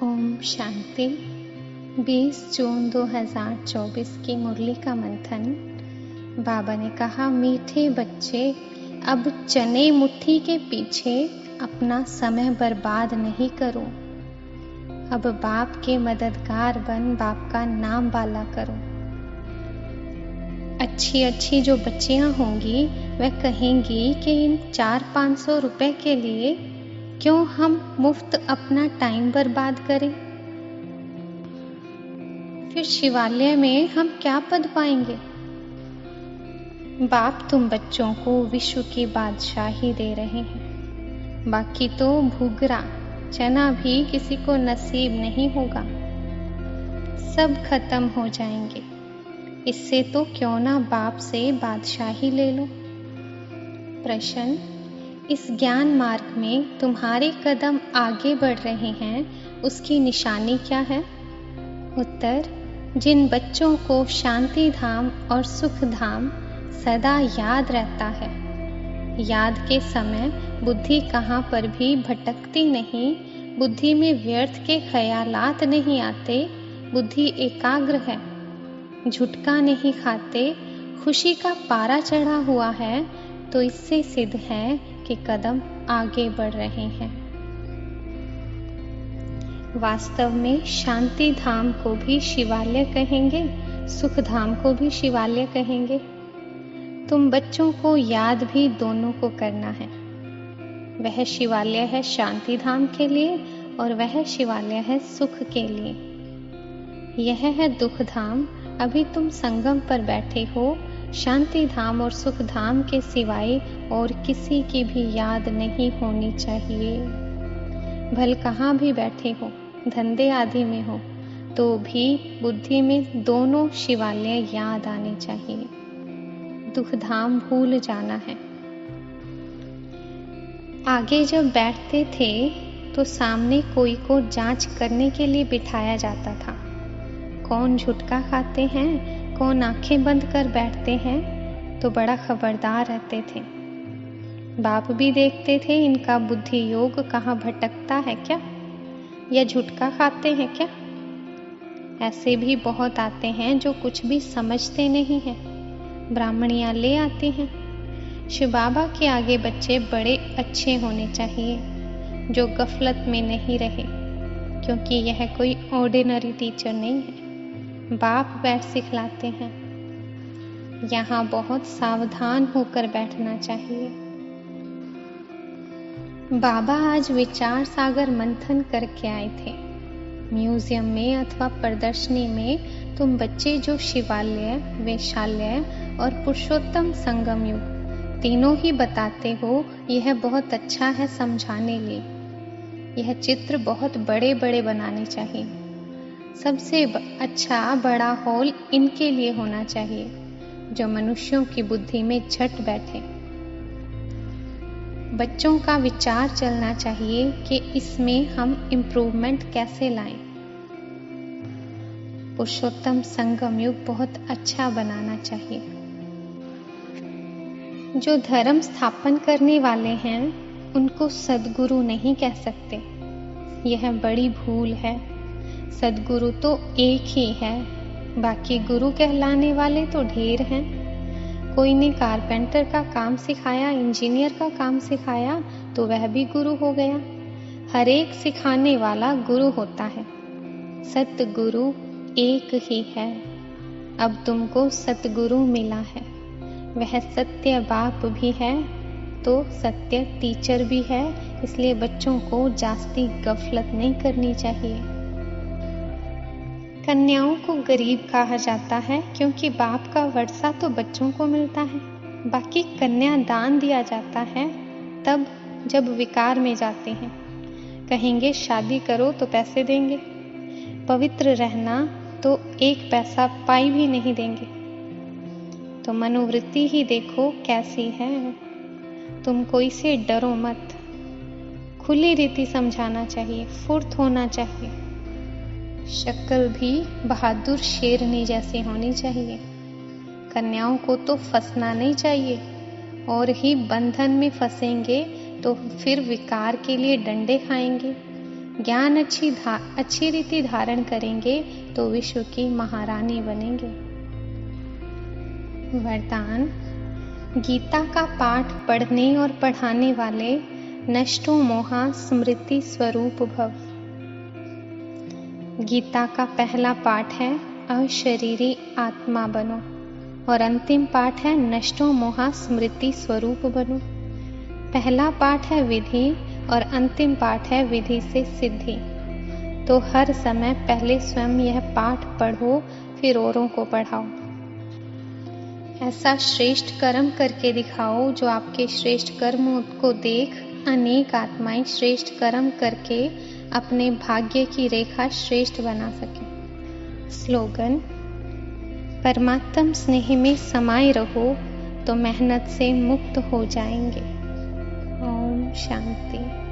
ओम शांति। 20 जून 2024 की मुरली का मंथन। बाबा ने कहा, मीठे बच्चे, अब चने मुट्ठी के पीछे अपना समय बर्बाद नहीं करो। अब बाप के मददगार बन बाप का नाम वाला करो। अच्छी अच्छी जो बच्चियां होंगी वह कहेंगी कि इन 400-500 रुपए के लिए क्यों हम मुफ्त अपना टाइम बर्बाद करें। फिर शिवालय में हम क्या पद पाएंगे। बाप तुम बच्चों को विश्व की बादशाही दे रहे हैं, बाकी तो भूगरा चना भी किसी को नसीब नहीं होगा, सब खत्म हो जाएंगे। इससे तो क्यों ना बाप से बादशाही ले लो। प्रश्न, इस ज्ञान मार्ग में तुम्हारे कदम आगे बढ़ रहे हैं, उसकी निशानी क्या है। उत्तर, जिन बच्चों को शांति धाम और सुख धाम सदा याद रहता है, याद के समय बुद्धि कहाँ पर भी भटकती नहीं, बुद्धि में व्यर्थ के ख्यालात नहीं आते, बुद्धि एकाग्र है, झुटका नहीं खाते, खुशी का पारा चढ़ा हुआ है, तो इससे सिद्ध है कि कदम आगे बढ़ रहे हैं। वास्तव में शांति धाम को भी शिवालय कहेंगे, सुख धाम को भी शिवालय कहेंगे। तुम बच्चों को याद भी दोनों को करना है। वह शिवालय है शांति धाम के लिए और वह शिवालय है सुख के लिए। यह है दुख धाम। अभी तुम संगम पर बैठे हो, शांति धाम और सुख धाम के सिवाय और किसी की भी याद नहीं होनी चाहिए। भल कहाँ भी बैठे हो, धंधे आदि में हो, तो भी बुद्धि में दोनों शिवालय याद आने चाहिए। दुख धाम भूल जाना है। आगे जब बैठते थे तो सामने कोई को जांच करने के लिए बिठाया जाता था। कौन झुटका खाते हैं, कौन आंखें बंद कर बैठते हैं, तो बड़ा खबरदार रहते थे। बाप भी देखते थे इनका बुद्धि योग कहाँ भटकता है क्या, या झुटका खाते हैं क्या। ऐसे भी बहुत आते हैं जो कुछ भी समझते नहीं हैं, ब्राह्मणियां ले आते हैं। शिव बाबा के आगे बच्चे बड़े अच्छे होने चाहिए, जो गफलत में नहीं रहे, क्योंकि यह कोई ऑर्डिनरी टीचर नहीं है। बाप बैठ सिखलाते हैं। यहाँ बहुत सावधान होकर बैठना चाहिए। बाबा आज विचार सागर मंथन करके आए थे। म्यूजियम में अथवा प्रदर्शनी में तुम बच्चे जो शिवालय, वैशाल्य और पुरुषोत्तम संगम युग तीनों ही बताते हो, यह बहुत अच्छा है समझाने लिए। यह चित्र बहुत बड़े बड़े बनाने चाहिए। सबसे अच्छा बड़ा हॉल इनके लिए होना चाहिए, जो मनुष्यों की बुद्धि में झट बैठे। बच्चों का विचार चलना चाहिए कि इसमें हम इम्प्रूवमेंट कैसे लाएं। पुरुषोत्तम संगम युग बहुत अच्छा बनाना चाहिए। जो धर्म स्थापन करने वाले हैं उनको सद्गुरु नहीं कह सकते, यह बड़ी भूल है। सद्गुरु तो एक ही है, बाकी गुरु कहलाने वाले तो ढेर हैं। कोई ने कारपेंटर का काम सिखाया, इंजीनियर का काम सिखाया, तो वह भी गुरु हो गया। हर एक सिखाने वाला गुरु होता है। सतगुरु एक ही है। अब तुमको सतगुरु मिला है। वह सत्य बाप भी है तो सत्य टीचर भी है, इसलिए बच्चों को जास्ती गफलत नहीं करनी चाहिए। कन्याओं को गरीब कहा जाता है क्योंकि बाप का वर्षा तो बच्चों को मिलता है। बाकी कन्या दान दिया जाता है तब जब विकार में जाते हैं। कहेंगे शादी करो तो पैसे देंगे, पवित्र रहना तो एक पैसा पाई भी नहीं देंगे। तो मनोवृत्ति ही देखो कैसी है। तुम कोई से डरो मत। खुली रीति समझाना चाहिए, फुर्त होना चाहिए। शक्ल भी बहादुर शेरनी जैसी होनी चाहिए। कन्याओं को तो फंसना नहीं चाहिए, और ही बंधन में फंसेंगे तो फिर विकार के लिए डंडे खाएंगे। ज्ञान अच्छी रीति धारण करेंगे तो विश्व की महारानी बनेंगे। वरदान। गीता का पाठ पढ़ने और पढ़ाने वाले नष्टो मोहा स्मृति स्वरूप भव। गीता का पहला पाठ है अशरीरी आत्मा बनो और अंतिम पाठ है नष्टो मोहा स्मृति स्वरूप बनो। पहला पाठ है विधि और अंतिम पाठ है विधि से सिद्धि। तो हर समय पहले स्वयं यह पाठ पढ़ो, फिर औरों को पढ़ाओ। ऐसा श्रेष्ठ कर्म करके दिखाओ जो आपके श्रेष्ठ कर्मों को देख अनेक आत्माएं श्रेष्ठ कर्म करके अपने भाग्य की रेखा श्रेष्ठ बना सके। स्लोगन। परमात्म स्नेह में समाये रहो तो मेहनत से मुक्त हो जाएंगे। ओम शांति।